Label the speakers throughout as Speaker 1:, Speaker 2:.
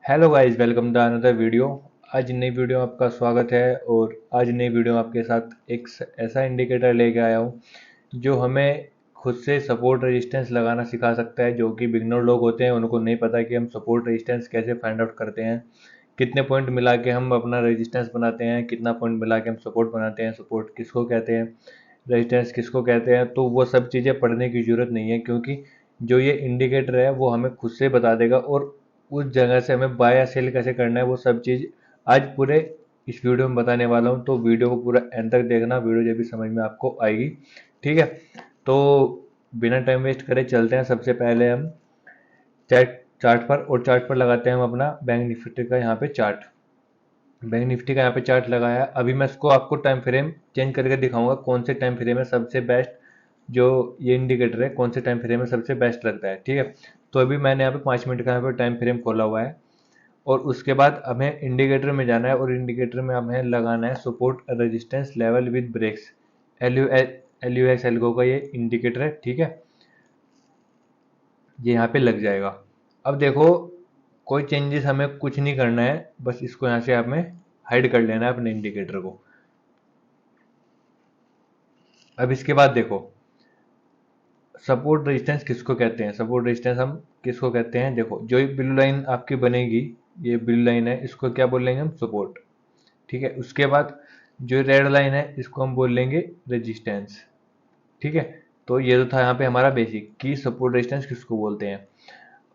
Speaker 1: Hello guys, welcome to another video. आज नई video में आपका स्वागत है। और आज नई वीडियो में आपके साथ एक ऐसा इंडिकेटर लेके आया हूँ जो हमें खुद से सपोर्ट रेजिस्टेंस लगाना सिखा सकता है। जो कि बिगनर लोग होते हैं उनको नहीं पता कि हम सपोर्ट रेजिस्टेंस कैसे फाइंड आउट करते हैं, कितने पॉइंट मिला के हम अपना रेजिस्टेंस बनाते हैं, कितना पॉइंट मिला के हम सपोर्ट बनाते हैं, सपोर्ट किसको कहते हैं, रेजिस्टेंस किसको कहते हैं। तो वो सब चीज़ें पढ़ने की ज़रूरत नहीं है, क्योंकि जो ये इंडिकेटर है वो हमें खुद से बता देगा। और उस जगह से हमें बाय या सेल कैसे करना है वो सब चीज़ आज पूरे इस वीडियो में बताने वाला हूँ। तो वीडियो को पूरा एंड तक देखना, वीडियो जब भी समझ में आपको आएगी। ठीक है, तो बिना टाइम वेस्ट करे चलते हैं। सबसे पहले हम चार्ट चार्ट पर, और चार्ट पर लगाते हैं हम अपना बैंक निफ्टी का यहाँ पे चार्ट। बैंक निफ्टी का यहाँ पे चार्ट लगाया है। अभी मैं इसको आपको टाइम फ्रेम चेंज करके दिखाऊंगा कौन से टाइम फ्रेम में सबसे बेस्ट, जो ये इंडिकेटर है कौन से टाइम फ्रेम में सबसे बेस्ट लगता है। ठीक है, तो अभी मैंने यहाँ पे 5 मिनट का यहाँ पे टाइम फ्रेम खोला हुआ है। और उसके बाद हमें इंडिकेटर में जाना है, और इंडिकेटर में हमें लगाना है support resistance level with breaks. L U X algo का ये इंडिकेटर है। ठीक है, ये यहाँ पे लग जाएगा। अब देखो, कोई चेंजेस हमें कुछ नहीं करना है, बस इसको यहाँ से हमें हाइड कर लेना है अपने इंडिकेटर को। अब इसके बाद देखो, सपोर्ट रेजिस्टेंस किसको कहते हैं, सपोर्ट रेजिस्टेंस हम किसको कहते हैं। देखो, जो ब्लू लाइन आपकी बनेगी, ये ब्लू लाइन है, इसको क्या बोल लेंगे हम, सपोर्ट। ठीक है, उसके बाद जो रेड लाइन है इसको हम बोल लेंगे रेजिस्टेंस। ठीक है, तो ये तो था यहाँ पे हमारा बेसिक कि सपोर्ट रेजिस्टेंस किसको बोलते हैं।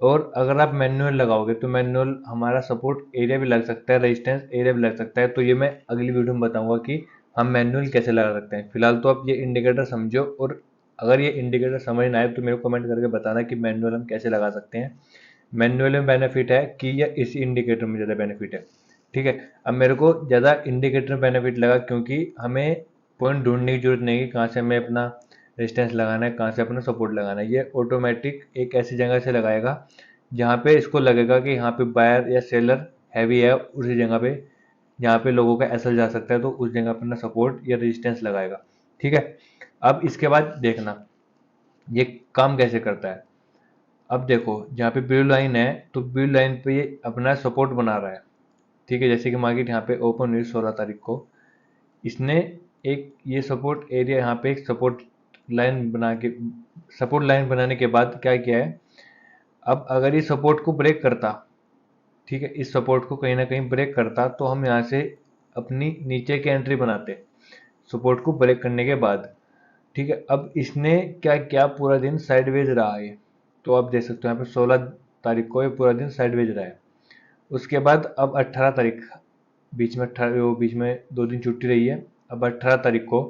Speaker 1: और अगर आप मैनुअल लगाओगे तो मैनुअल हमारा सपोर्ट एरिया भी लग सकता है, रेजिस्टेंस एरिया भी लग सकता है। तो ये मैं अगली वीडियो में बताऊंगा कि हम मैनुअल कैसे लगा सकते हैं। फिलहाल तो आप ये इंडिकेटर समझो, और अगर ये इंडिकेटर समझ ना आए तो मेरे को कमेंट करके बताना कि मैनुअल हम कैसे लगा सकते हैं। मैनुअल में बेनिफिट है कि या इसी इंडिकेटर में ज़्यादा बेनिफिट है। ठीक है, अब मेरे को ज़्यादा इंडिकेटर में बेनिफिट लगा क्योंकि हमें पॉइंट ढूंढने की जरूरत नहीं है कहाँ से हमें अपना रेजिस्टेंस लगाना है, कहाँ से अपना सपोर्ट लगाना है। ये ऑटोमेटिक एक ऐसी जगह से लगाएगा जहाँ पे इसको लगेगा कि यहाँ पे बायर या सेलर हैवी है, उसी जगह पे जहाँ पे लोगों का एसएल जा सकता है, तो उस जगह पे अपना सपोर्ट या रेजिस्टेंस लगाएगा। ठीक है, अब इसके बाद देखना ये काम कैसे करता है। अब देखो, जहाँ पे ब्लू लाइन है तो ब्लू लाइन पे ये अपना सपोर्ट बना रहा है। ठीक है, जैसे कि मार्केट यहाँ पे ओपन हुई 16 तारीख को, इसने एक ये सपोर्ट एरिया यहाँ पे एक सपोर्ट लाइन बना के, सपोर्ट लाइन बनाने के बाद क्या किया है, अब अगर ये सपोर्ट को ब्रेक करता, ठीक है, इस सपोर्ट को कहीं ना कहीं ब्रेक करता, तो हम यहाँ से अपनी नीचे की एंट्री बनाते सपोर्ट को ब्रेक करने के बाद। ठीक है, अब इसने क्या किया, पूरा दिन साइडवेज रहा है। तो आप देख सकते हो यहाँ पे 16 तारीख को ये पूरा दिन साइडवेज रहा है। उसके बाद अब 18 तारीख, बीच में 18, वो बीच में 2 दिन छुट्टी रही है। अब 18 तारीख को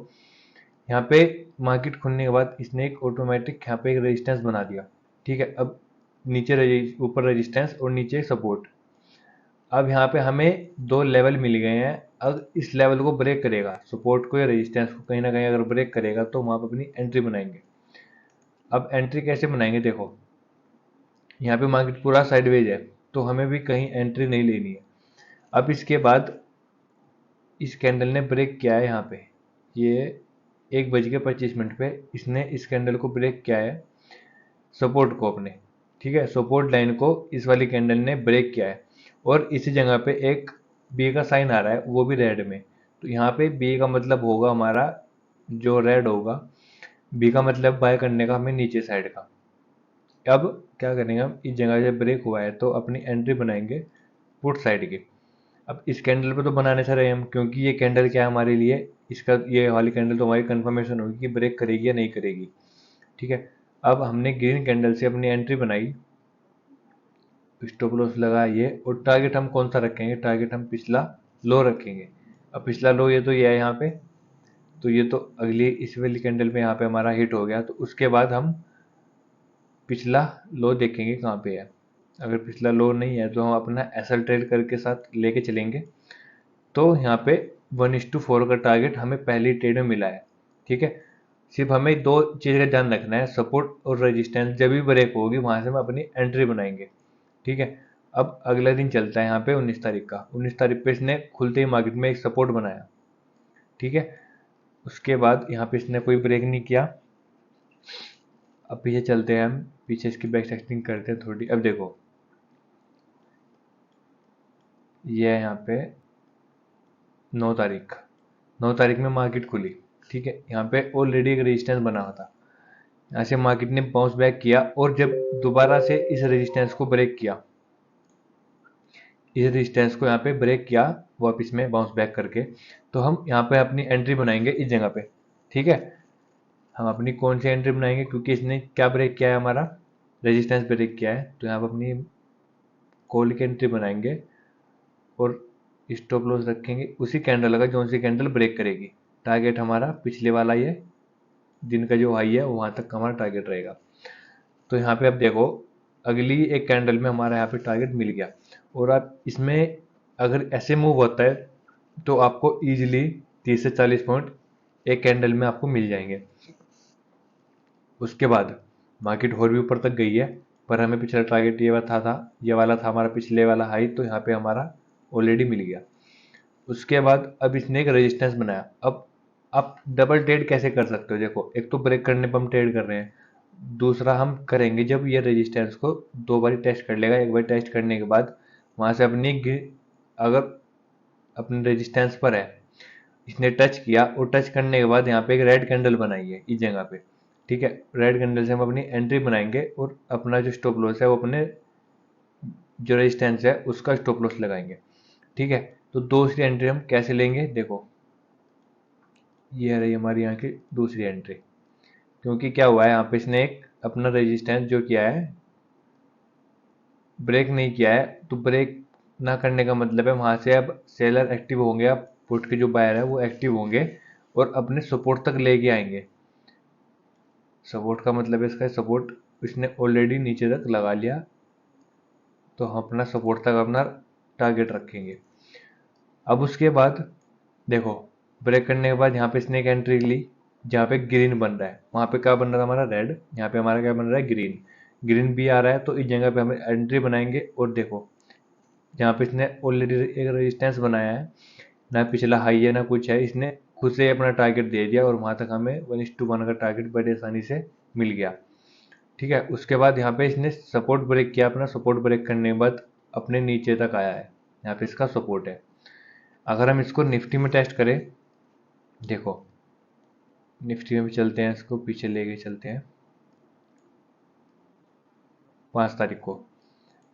Speaker 1: यहाँ पे मार्केट खुलने के बाद इसने एक ऑटोमेटिक यहाँ पे एक रेजिस्टेंस बना दिया। ठीक है, अब नीचे ऊपर रेजिस्टेंस और नीचे सपोर्ट। अब यहाँ पे हमें दो लेवल मिल गए हैं। अब इस लेवल को ब्रेक करेगा, सपोर्ट को या रेजिस्टेंस को कहीं ना कहीं अगर ब्रेक करेगा तो वहाँ पे अपनी एंट्री बनाएंगे। अब एंट्री कैसे बनाएंगे, देखो यहाँ पे मार्केट पूरा साइडवेज है, तो हमें भी कहीं एंट्री नहीं लेनी है। अब इसके बाद इस कैंडल ने ब्रेक किया है यहाँ पे, ये 1:25 पे इसने इस कैंडल को ब्रेक किया है, सपोर्ट को अपने। ठीक है, सपोर्ट लाइन को इस वाली कैंडल ने ब्रेक किया है। और इसी जगह पे एक बी का साइन आ रहा है, वो भी रेड में। तो यहाँ पे बी का मतलब होगा हमारा, जो रेड होगा, बी का मतलब बाय करने का हमें नीचे साइड का। अब क्या करेंगे, हम इस जगह से ब्रेक हुआ है तो अपनी एंट्री बनाएंगे पुट साइड की। अब इस कैंडल पे तो बनाने से रहे हम, क्योंकि ये कैंडल क्या है हमारे लिए, इसका ये वाली कैंडल तो हमारी कंफर्मेशन होगी कि ब्रेक करेगी या नहीं करेगी। ठीक है, अब हमने ग्रीन कैंडल से अपनी एंट्री बनाई, स्टॉप लॉस लगाइए, और टारगेट हम कौन सा रखेंगे, टारगेट हम पिछला लो रखेंगे। अब पिछला लो ये तो ये है यहाँ पे, तो ये तो अगली इस वाली कैंडल में यहाँ पे हमारा हिट हो गया। तो उसके बाद हम पिछला लो देखेंगे कहाँ पे है। अगर पिछला लो नहीं है तो हम अपना एसएल ट्रेड करके साथ लेके चलेंगे। तो यहाँ पे 1:4 का टारगेट हमें पहली ट्रेड में मिला है। ठीक है, सिर्फ हमें दो चीज़ का ध्यान रखना है, सपोर्ट और रेजिस्टेंस जब भी ब्रेक होगी वहां से हम अपनी एंट्री बनाएंगे। ठीक है, अब अगला दिन चलता है यहाँ पे 19 तारीख का। 19 तारीख पे इसने खुलते ही मार्केट में एक सपोर्ट बनाया। ठीक है, उसके बाद यहाँ पे इसने कोई ब्रेक नहीं किया। अब पीछे चलते हैं हम, पीछे इसकी बैक टेस्टिंग करते हैं थोड़ी। अब देखो, ये है यहाँ पे 9 तारीख, 9 तारीख में मार्केट खुली, ठीक है। यहाँ पे ऑलरेडी एक रेजिस्टेंस बना हुआ था, यहाँ से मार्केट ने बाउंस बैक किया और जब दोबारा से इस रेजिस्टेंस को ब्रेक किया, इस रेजिस्टेंस को यहाँ पे ब्रेक किया वापस में बाउंस बैक करके, तो हम यहाँ पे अपनी एंट्री बनाएंगे इस जगह पे, ठीक है। हम अपनी कौन सी एंट्री बनाएंगे, क्योंकि इसने क्या ब्रेक किया है, हमारा रेजिस्टेंस ब्रेक किया है, तो यहाँ पे अपनी कॉल की एंट्री बनाएंगे और स्टॉप लॉस रखेंगे उसी कैंडल का, जो सी कैंडल ब्रेक करेगी। टारगेट हमारा पिछले वाला ये दिन का जो हाई है वहां तक हमारा टारगेट रहेगा। तो यहाँ पे अब देखो, अगली एक कैंडल में हमारा यहाँ पे टारगेट मिल गया, और आप इसमें अगर ऐसे मूव होता है तो आपको इजीली 30 से 40 पॉइंट एक कैंडल में आपको मिल जाएंगे। उसके बाद मार्केट और भी ऊपर तक गई है, पर हमें पिछला टारगेट ये वाला था हमारा पिछले वाला हाई, तो यहाँ पे हमारा ऑलरेडी मिल गया। उसके बाद अब इसने एक रेजिस्टेंस बनाया। अब आप डबल ट्रेड कैसे कर सकते हो, देखो एक तो ब्रेक करने पर हम ट्रेड कर रहे हैं, दूसरा हम करेंगे जब ये रेजिस्टेंस को 2 बार टेस्ट कर लेगा। एक बार टेस्ट करने के बाद वहां से अगर अपने रेजिस्टेंस पर है, इसने टच किया और टच करने के बाद यहाँ पे एक रेड कैंडल बनाई है इस जगह पे, ठीक है। रेड कैंडल से हम अपनी एंट्री बनाएंगे और अपना जो स्टॉप लॉस है वो अपने जो रेजिस्टेंस है उसका स्टॉप लॉस लगाएंगे, ठीक है। तो दूसरी एंट्री हम कैसे लेंगे, देखो ये रही हमारी यहाँ की दूसरी एंट्री। क्योंकि क्या हुआ है, यहाँ पे इसने एक अपना रेजिस्टेंस जो किया है ब्रेक नहीं किया है, तो ब्रेक ना करने का मतलब है वहां से अब सेलर एक्टिव होंगे, अब पुट के जो बायर है वो एक्टिव होंगे और अपने सपोर्ट तक लेके आएंगे। सपोर्ट का मतलब है इसका सपोर्ट इसने ऑलरेडी नीचे तक लगा लिया, तो हम अपना सपोर्ट तक अपना टारगेट रखेंगे। अब उसके बाद देखो, ब्रेक करने के बाद यहाँ पे इसने एक एंट्री ली जहाँ पे ग्रीन बन रहा है, वहाँ पे क्या बन रहा था हमारा रेड, यहाँ पे हमारा क्या बन रहा है ग्रीन, ग्रीन भी आ रहा है। तो इस जगह पे हम एंट्री बनाएंगे और देखो जहाँ पे इसने ऑलरेडी एक रेजिस्टेंस बनाया है, ना पिछला हाई है ना कुछ है, इसने खुद से अपना टारगेट दे दिया और वहाँ तक हमें 1:1 का टारगेट बड़ी आसानी से मिल गया, ठीक है। उसके बाद यहाँ पे इसने सपोर्ट ब्रेक किया, अपना सपोर्ट ब्रेक करने के बाद अपने नीचे तक आया है, यहाँ पे इसका सपोर्ट है। अगर हम इसको निफ्टी में टेस्ट करें, देखो निफ्टी में भी चलते हैं, इसको पीछे लेके चलते हैं 5 तारीख को।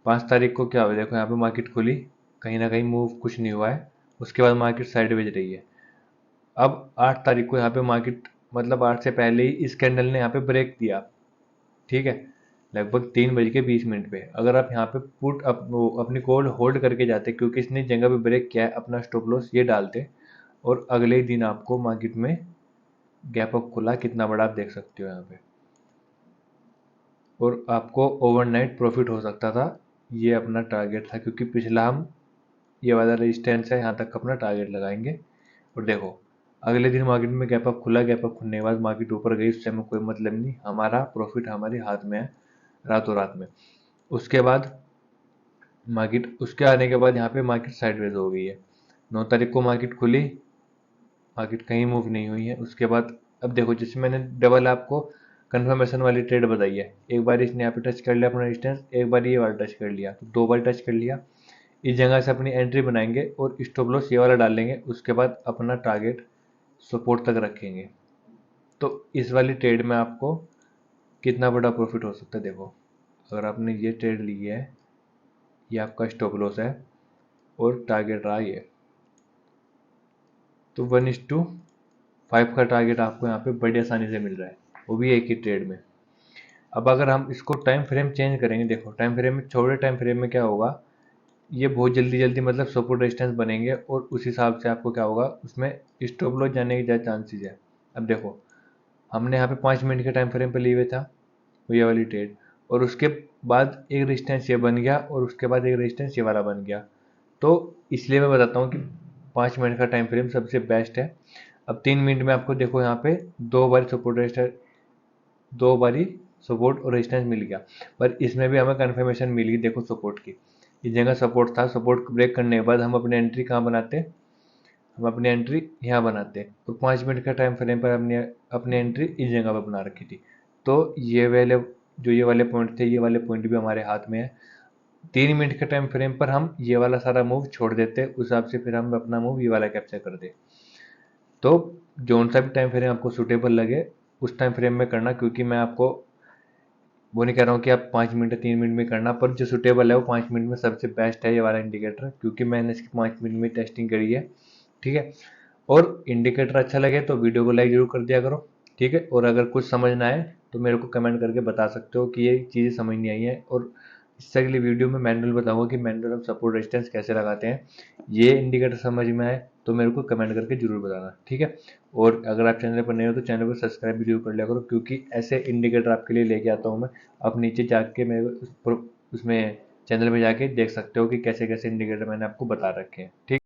Speaker 1: 5 तारीख को क्या हुआ, देखो यहाँ पे मार्केट खुली, कहीं ना कहीं मूव कुछ नहीं हुआ है, उसके बाद मार्केट साइडवेज रही है। अब 8 तारीख को यहाँ पे मार्केट मतलब 8 से पहले ही इस कैंडल ने यहाँ पे ब्रेक दिया, ठीक है, लगभग 3:20 पे। अगर आप यहाँ पे अपनी कॉल होल्ड करके जाते, क्योंकि इसने जगह पे ब्रेक किया है, अपना स्टॉप लॉस ये डालते और अगले ही दिन आपको मार्केट में गैप अप खुला कितना बड़ा आप देख सकते हो यहाँ पे, और आपको ओवरनाइट प्रॉफिट हो सकता था। ये अपना टारगेट था, क्योंकि पिछला हम ये वाला रेजिस्टेंस है यहाँ तक अपना टारगेट लगाएंगे। और देखो अगले दिन मार्केट में गैप अप खुला, गैप अप खुलने के बाद मार्केट ऊपर गई, उससे हमें कोई मतलब नहीं, हमारा प्रॉफिट हमारे हाथ में है रातों रात में। उसके बाद मार्केट उसके आने के बाद यहाँ पे मार्केट साइडवेज हो गई है। 9 तारीख को मार्केट खुली, मार्केट कहीं मूव नहीं हुई है। उसके बाद अब देखो, जैसे मैंने डबल आपको कंफर्मेशन वाली ट्रेड बताई है, एक बार इसने यहाँ पे टच कर लिया अपना रेजिस्टेंस, एक बार ये वाला टच कर लिया, तो 2 बार टच कर लिया। इस जगह से अपनी एंट्री बनाएंगे और स्टॉप लॉस ये वाला डालेंगे, उसके बाद अपना टारगेट सपोर्ट तक रखेंगे। तो इस वाली ट्रेड में आपको कितना बड़ा प्रॉफिट हो सकता है, देखो अगर आपने ये ट्रेड ली है, ये आपका स्टॉप लॉस है और टारगेट रहा ये, तो 1:5 का टारगेट आपको यहाँ पे बड़ी आसानी से मिल रहा है, वो भी एक ही ट्रेड में। अब अगर हम इसको टाइम फ्रेम चेंज करेंगे, देखो टाइम फ्रेम में, छोटे टाइम फ्रेम में क्या होगा, ये बहुत जल्दी जल्दी मतलब सपोर्ट रेजिस्टेंस बनेंगे और उस हिसाब से आपको क्या होगा, उसमें स्टॉप लॉस जाने की ज़्यादा चांसेस है। अब देखो हमने यहाँ पे 5 मिनट के टाइम फ्रेम पे लिए हुए था ये वाली ट्रेड, और उसके बाद एक रेजिस्टेंस ये बन गया और उसके बाद एक रेजिस्टेंस ये वाला बन गया। तो इसलिए मैं बताता हूँ कि 5 मिनट का टाइम फ्रेम सबसे बेस्ट है। अब 3 मिनट में आपको देखो यहाँ पे दो बारी सपोर्ट और रेजिस्टेंस मिल गया, पर इसमें भी हमें कंफर्मेशन मिल गई, देखो सपोर्ट की, इस जगह सपोर्ट था, सपोर्ट ब्रेक करने के बाद हम अपनी एंट्री कहाँ बनाते, हम अपनी एंट्री यहाँ बनाते, और 5 मिनट का टाइम फ्रेम पर हमने अपनी एंट्री इस जगह पर बना रखी थी। तो ये वाले जो ये वाले पॉइंट थे, ये वाले पॉइंट भी हमारे हाथ में है। 3 मिनट के टाइम फ्रेम पर हम ये वाला सारा मूव छोड़ देते, उस हिसाब से फिर हम अपना मूव ये वाला कैप्चर कर दे। तो जोन सा भी टाइम फ्रेम आपको सूटेबल लगे उस टाइम फ्रेम में करना, क्योंकि मैं आपको वो नहीं कह रहा हूँ कि आप 5 मिनट 3 मिनट में करना, पर जो सूटेबल है वो 5 मिनट में सबसे बेस्ट है ये वाला इंडिकेटर, क्योंकि मैंने इसकी 5 मिनट में टेस्टिंग करी है। ठीक है, और इंडिकेटर अच्छा लगे तो वीडियो को लाइक जरूर कर दिया करो। ठीक है, और अगर कुछ समझ ना आए तो मेरे को कमेंट करके बता सकते हो कि ये चीज़ें समझ नहीं आई हैं, और इससे अगली वीडियो में मैनुअल बताऊंगा कि मैनुअल हम सपोर्ट रेजिस्टेंस कैसे लगाते हैं। ये इंडिकेटर समझ में आए तो मेरे को कमेंट करके जरूर बताना। ठीक है, और अगर आप चैनल पर नए हो तो चैनल को सब्सक्राइब भी जरूर कर लिया करो, क्योंकि ऐसे इंडिकेटर आपके लिए लेके आता हूँ मैं। आप नीचे जाके मेरे उसमें चैनल में जाके देख सकते हो कि कैसे कैसे इंडिकेटर मैंने आपको बता रखे हैं। ठीक।